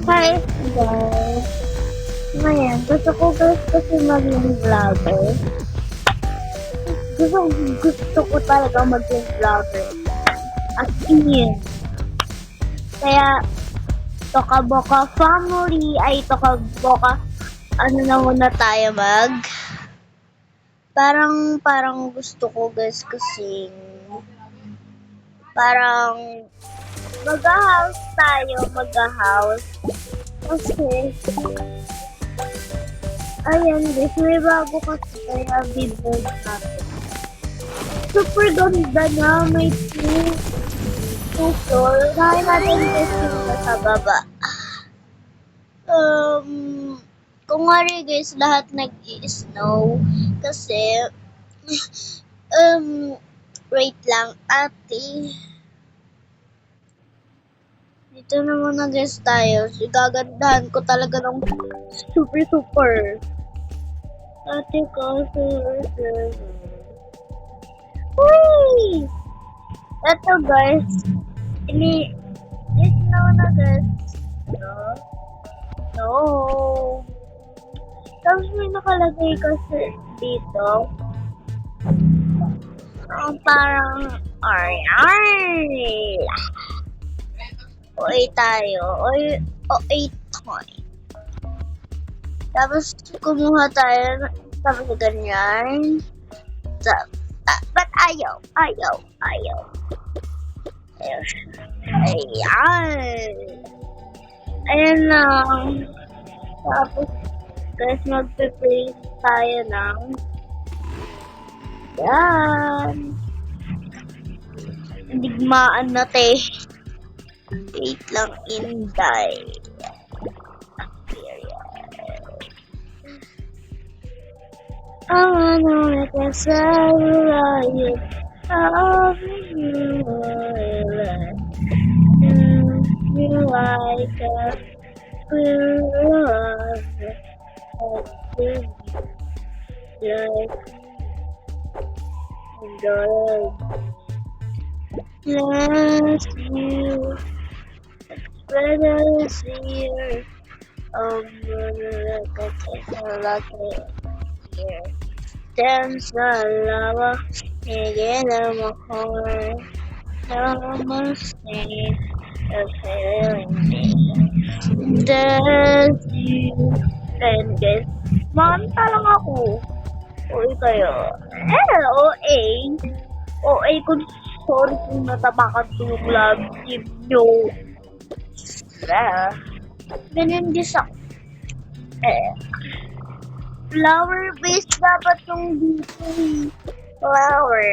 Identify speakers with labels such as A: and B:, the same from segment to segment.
A: Hi guys! Ngayon, gusto ko guys kasi maging vlogger. Gusto ko talaga maging vlogger. As in. Kaya, Tokaboka family, ay Tokaboka, ano na muna tayo parang gusto ko guys kasi, parang, mag-house tayo, mag-house. Kasi, ayan guys, may bago kasi kaya bibig natin. Super ganda na, may two floor. Unahin natin guys yung nasa baba. Kung nga rin guys, lahat nag-i-snow. Kasi, wait lang, ate. Dito na muna guys tayo. Gagandahan ko talaga ng super. Ate ko, Uy! Ito guys. Snow na guys. No. Tapos may nakalagay kasi dito. Parang ay. OA tayo. OA toy. Tapos kumuha tayo. Tapos ganyan. Ba't ayaw? Ayan. Ayan lang. Tapos guys, magpe-place tayo ng yan. Digmaan na te. Wait lang, Inday. I wanna make a satellite of you. You like a love. Yes, you better see her. Lucky here. Dance the lava, get a more. Almost need a feeling. Does you and guess, manta lang ako. OA kayo. OA. OA kung sorry kung natapakan ko yung love team nyo. Ganyan din sa flower base dapat yung dito. Flower.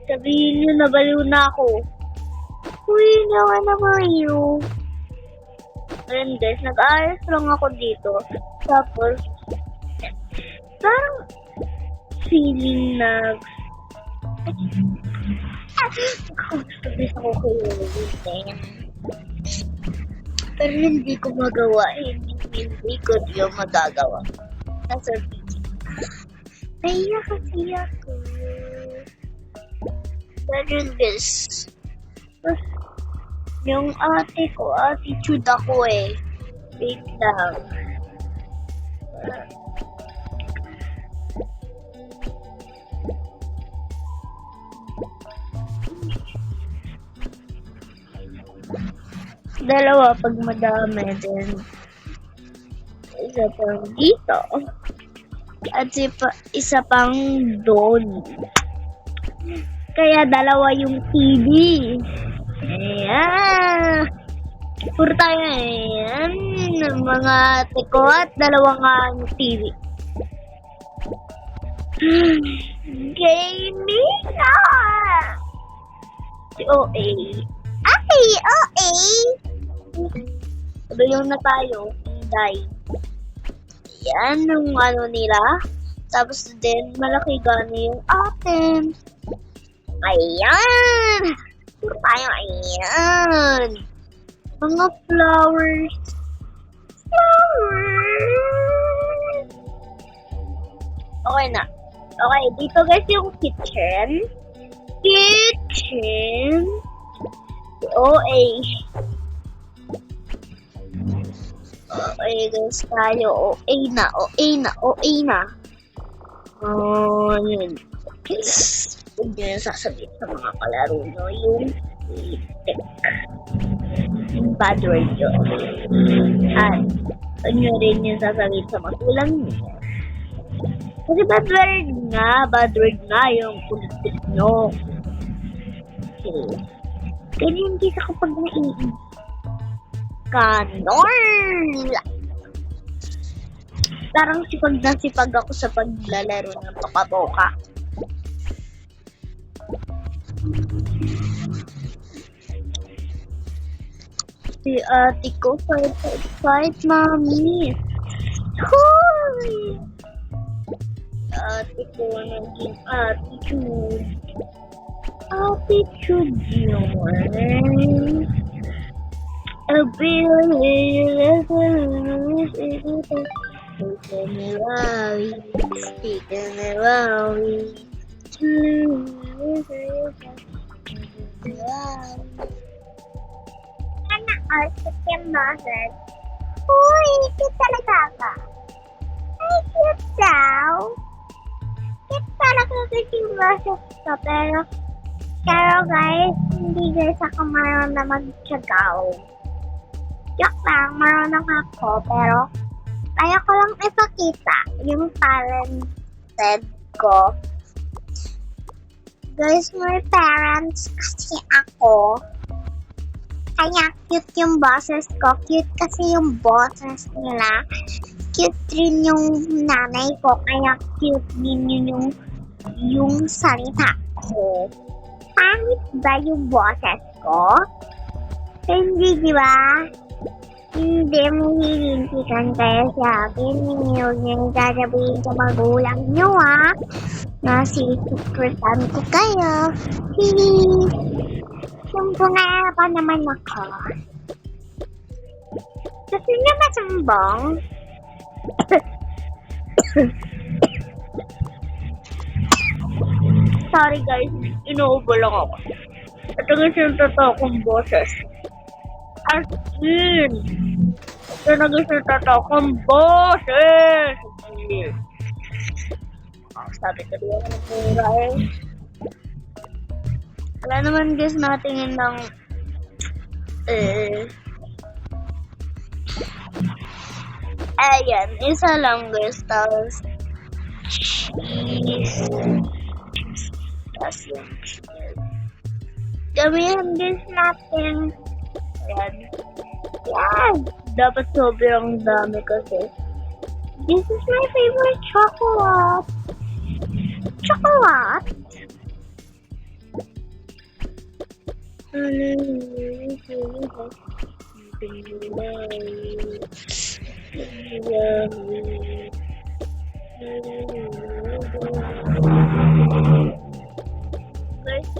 A: Sabihin nyo, nabaliw na ako. Uy, naman na Mario. Ayun guys, nag-ayos lang ako dito. Tapos, parang feeling gusto ko kayo. Pero hindi ko magawa. Hindi ko yung magagawa. Nasa video. Naiya kasi ako. Pero guys, yung ate ko, attitude ako eh. Wait lang. Dalawa pag madami din. Isa pang dito. At isa pang doon. Kaya dalawa yung TV. Ayan. Puro tayo ayan. Mga teko at dalawa nga yung TV. Gaming na! Si OA. Ay, OA! Sabayaw na tayo. Inday. Ayan, yung ano nila. Tapos din, malaki gani yung items. Ayan! Puro tayo, ayan! Mga flowers. Okay na. Okay, dito guys yung kitchen. OA. OA guys tayo. OA na. OA na. OA na. Yun. Huwag nyo yung sasabihin sa mga kalaro nyo yung tech. Yung bad word yun. At huwag nyo rin yung sasabihin sa magulang nyo. Kasi bad word nga yung kulit nyo. Okay. Ganyan kisa kapag naiinis. Kanol! Parang sipag na sipag ako sa paglalaro ng toka-boka. Si ate ko, fight, mami. Hoy! Ate ko naging attitude. Attitude yun. I believe Sana also yung boses. Uy, cute talaga ka. Ay, cute daw. Cute talaga kasi yung boses ko, pero guys, hindi guys ako marunong na mag-tsagaw. Joke lang, marunong ako, pero kaya ko lang ipakita yung talented ko. Guys, may parents kasi ako. Kaya cute yung boses ko. Cute kasi yung boses nila. Cute rin yung nanay ko. Kaya cute din yun yung salita ko. Pangit ba yung boses ko? Hindi, di ba? Hindi mo hilintikan kayo sa akin. Hindi huwag nyo sasabihin sa magulang nyo, ha? Na secretan ko kayo. Sumbong pa naman ako. Gusto nyo masumbong? Sorry guys, inuubo lang ako. Ito guys yung totoo kong boses. As in, ito na guys yung totoo kong boses. Sabi ko diyan ng pura eh. Wala naman guys natingin ng ayan, isa lang guys. Tapos cheese. Tapos yung cheese. Gamihan guys natin. Ayan. Yan. Dapat sobrang dami kasi. This is my favorite chocolate. Chocolate? Guys,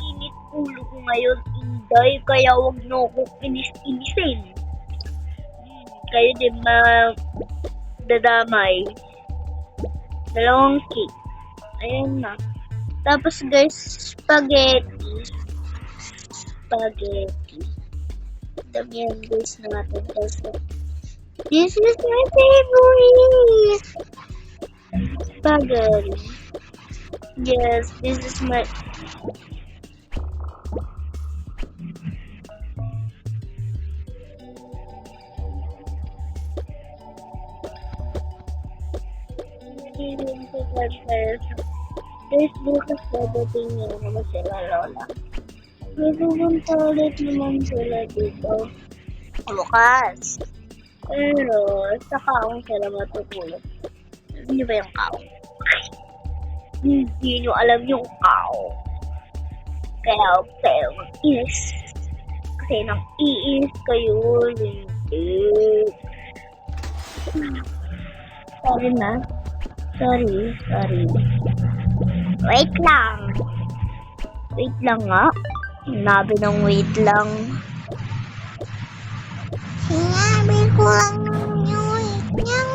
A: init ulo ko ngayon, Inday, kaya huwag nyo akong inis-inisin. Kayo din dadamay. Dalawang cake. Ayan na. Tapos guys, spaghetti. Damihan guys natin kasi. This is my favorite. Spaghetti. Yes, this is my... Guys, bukas dadating niya naman sila lola. May pupunta ulit naman sila dito. Bukas. Pero, sa kaong sila matutulog. Alam niyo ba yung kaong? Hindi niyo alam yung kaong. Kaya huwag tayo mag-inis. Kasi nang iinis kayo, hindi. Sorry na. Sorry. Wait lang. Wait lang nga. Sinabi ng wait lang. Sinabi ko lang yung wait lang.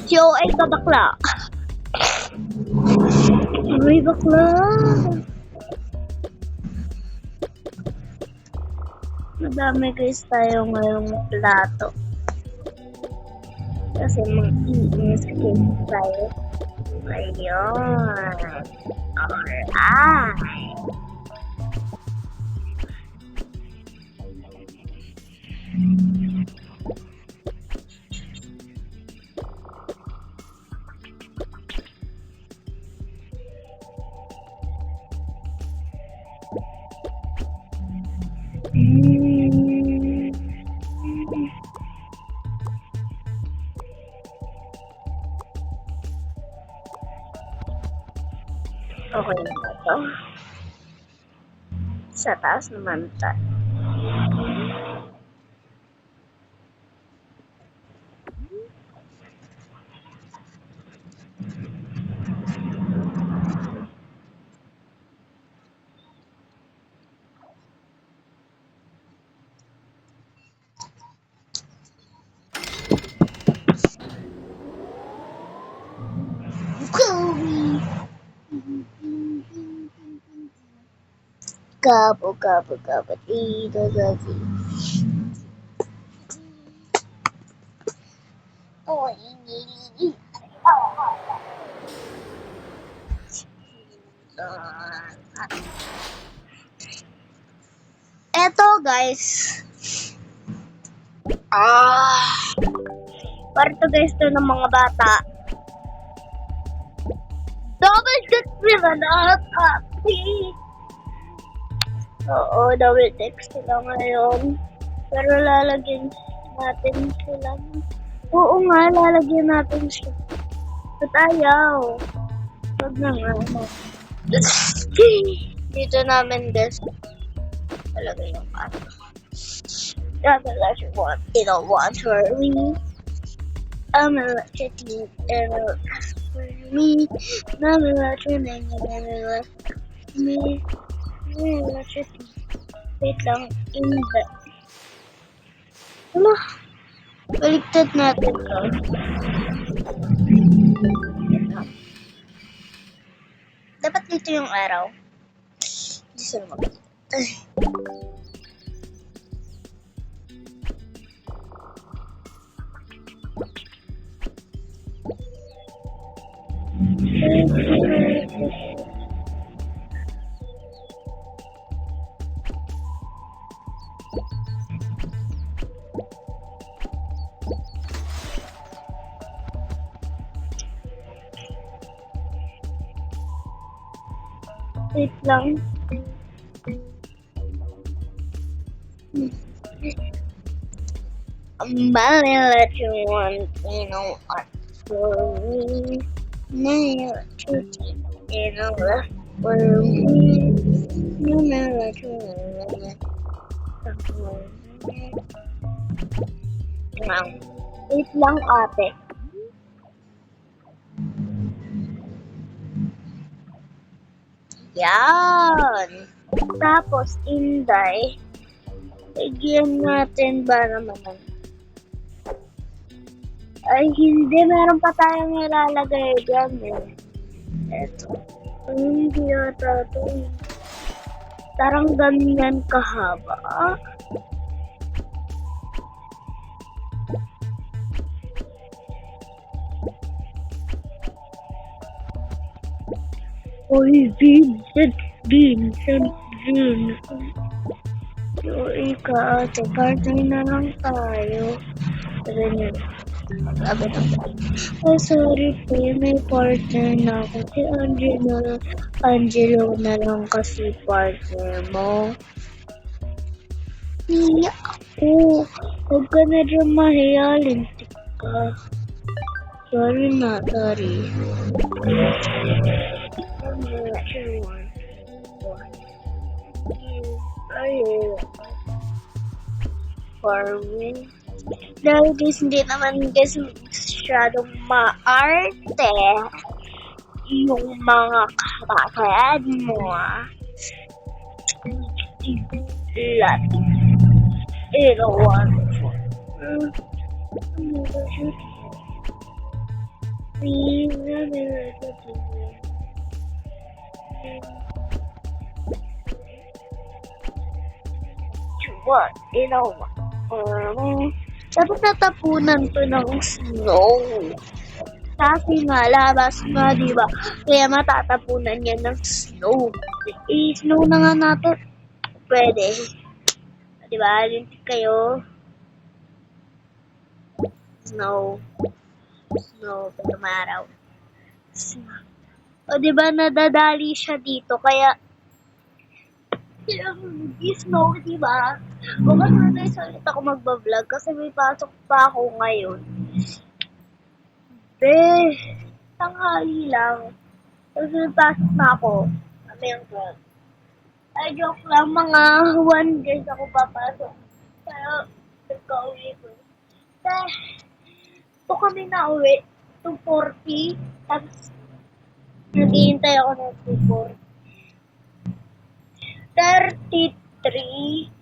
A: Yo, ay kabakla. Ay, bakla. Madami guys tayo ngayong plato. Kasi mag-iinis guys tayo. Ayun. Alright. Okay na ba ito? Sa taas naman tayo. Gabo, gabo, gabo, dito, dito. Oh, hindi. Eto, guys. Parto guys to ng mga bata. Double text sila lahat, ate. Oo, double text sila ngayon. Pero lalagyan natin sila. Oo nga, lalagyan natin siya. Ba't ayaw? Huwag na nga. Dito namin guys. Talaga yung ato. That's what you want. You don't want for me. I'm gonna let you think and for me. I'm gonna let you think and let me. I'm gonna let you think. Wait lang. In the... Ano? Baligtad natin to. Dapat dito yung araw. Hindi sila makikita. Wait lang. I'm gonna let you want, you know what, for me. Now let you take, you know what, for me. I'm gonna let you want, for me. Wait lang, ate. Yan. Tapos, Inday. Lagyan natin ba naman? Ay, hindi. Meron pa tayong ilalagay dyan eh. Eto. Ay, hindi yata ito eh. Tarang ganyan kahaba. Uy, Vincent. So, ate, partner na lang tayo. Ganyan. Sabi na ba? Oh, sorry po, may partner na ako. Si Angelo na lang kasi partner mo. Iya ako. Huwag ka na dyan mahiya, lintik ka. Sorry na, sorry. For me. Dahil guys, hindi naman guys masyadong maarte yung mga kapatid mo. Lati. Ito one. what? Dapat natapunan to ng snow. Kasi nga, labas nga, di ba? Kaya matatapunan yan ng snow. I-snow na nga natin. Pwede. Di ba? Lintik kayo. Snow. Snow. Tumaraw. Snow. O, di ba? Nadadali siya dito. Kaya, snow, di ba? O, kasi ulit ako magbablog kasi may pasok pa ako ngayon. Tanghali lang. Tapos pasok na ako. Mamayang 12. Ay, joke lang. Mga 1 days ako papasok. Pero, nagka-uwi ko. Ito kami na uwi. 2:40. Tapos, naghihintay ako ng 2:40. 33.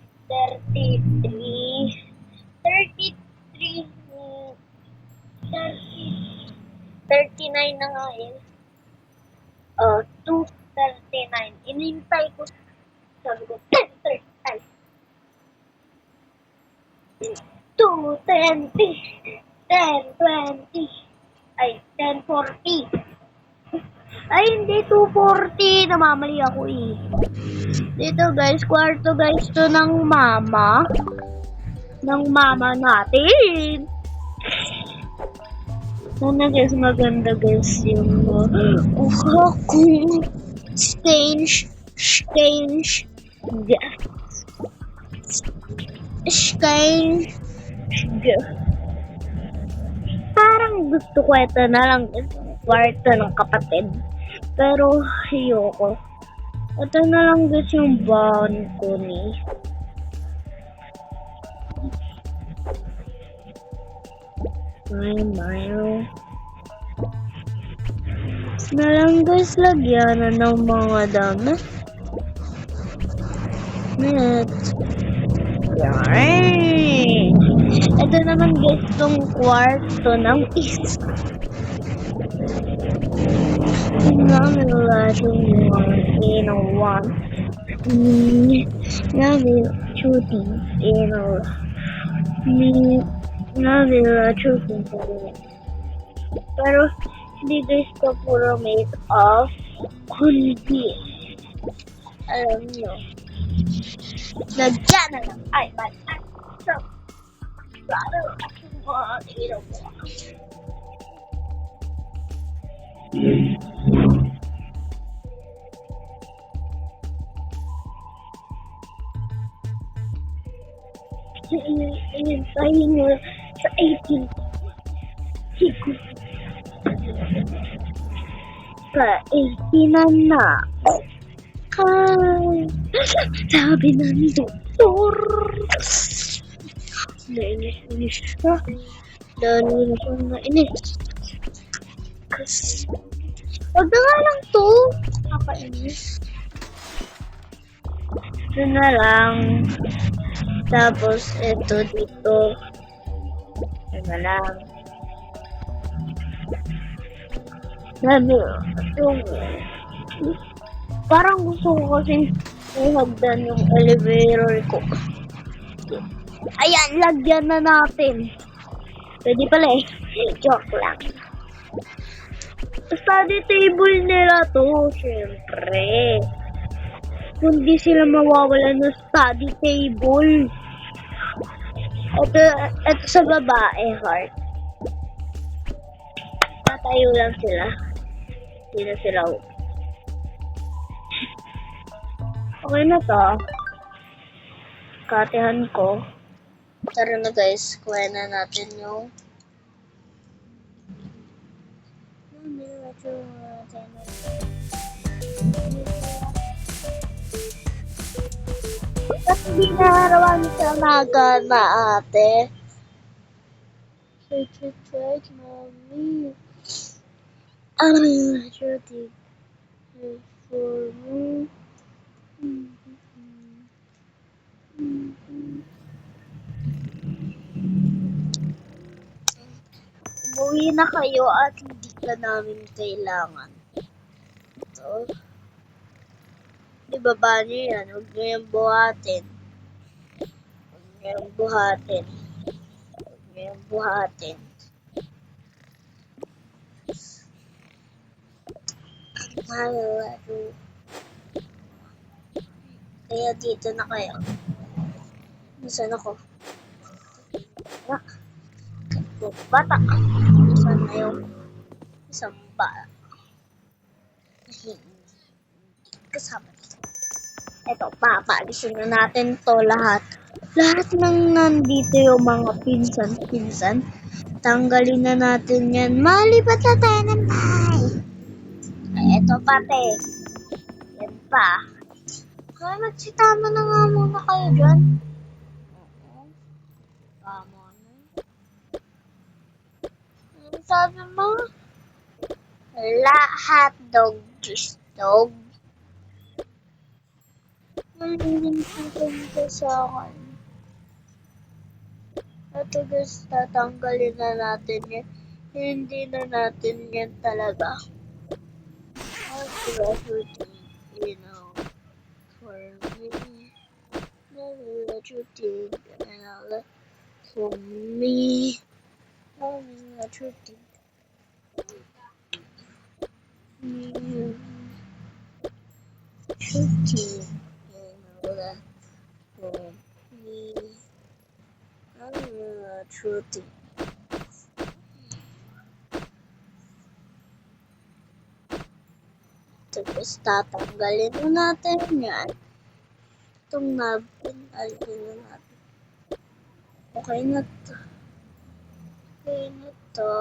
A: 39 na nga yun. 2:39. Inintay ko. Sabi ko, 10:30. 2:20. 10:20. Ay, 10:40. Ay, hindi, 2:40. Namamali ako eh. Dito guys, kwarto guys to ng mama. Ng mama natin. Sana guys, maganda guys yung strange parang gusto ko ito na lang kwarto ng kapatid, pero ayoko. Ito na lang guys yung balcony. Mile. Na lang guys, lagyan ng mga damit. Ito naman guys tong kwarto ng isa. Pero hindi guys ko puro made of kundi alam nyo, lagyan na lang ay so klaro aking mga ilaw mo. Inintayin nyo sa 18 siguro sa 18 na sabi ng doktor. Nainis siya. Lalo na siya nainis. Kasi, wag na nga lang to. Nakainis. Ito na lang. Tapos, ito dito. Ito na lang. Sabi, parang gusto ko kasi ihagdan yung elevator ko. Ayan, lagyan na natin. Pwede pala eh. Joke lang. Study table nila to, syempre. Hindi sila mawawala ng study table. Ito sa babae, heart. Tatayo lang sila. Hindi na sila. Okay na to. Katehan ko. Tara na guys, kuha na natin yung at hindi narawan sa naga na ate. Check, mommy. I'm shooting for me. Umuwi na kayo at hindi ka namin kailangan. Ito. Di ba ba niyo yan? Huwag niyo yung buhatin. Yung buhatin. Yung buhatin. Malaro. Kaya dito na kayo. Nasaan ako? Bata. Nasaan na yung isang bata? Kasama dito. Ito, papaalisin na natin to lahat. Lahat ng nandito yung mga pinsan-pinsan. Tanggalin na natin yan. Malipat na tayo ng bahay. Ay, ito pati. Yan pa. Kaya magsitama na nga muna kayo dyan. Oo. Tama na. Ano sabi mo? Lahat dog cheese dog. Nalilinitan sa akin. Ito guys, tatanggalin na natin yan. Hindi na natin yan talaga. You know, for me, what you think, and I'll let for me, what you think. Shooting, and I'll let for me, shooting. Tapos tatanggalin na natin yan. Itong napkin, alin na natin. Okay na to. Okay na to.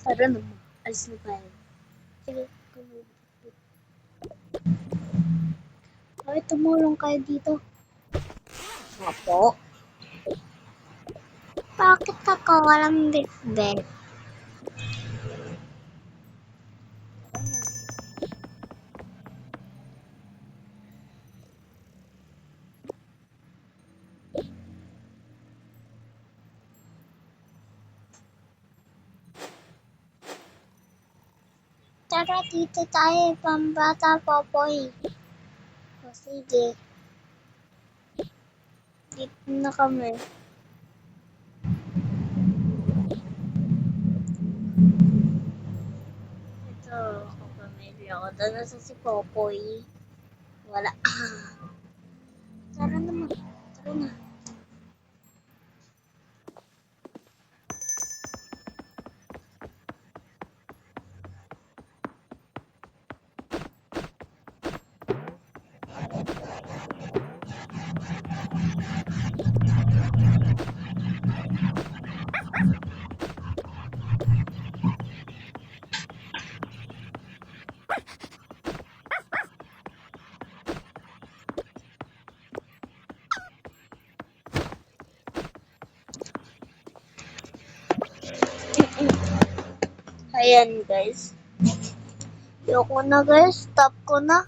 A: Tara naman. Alis na tayo. Sige. Bakit tumulong kayo dito? Apo? Bakit ako walang bitbit? Tara dito tayo, pambata Popoy. O sige. Dito na kami. Ito, ako pamilya ko. Doon na si Popoy. Wala. Tara naman. Tara na. Ayan guys. Yoko na guys. Stop ko na.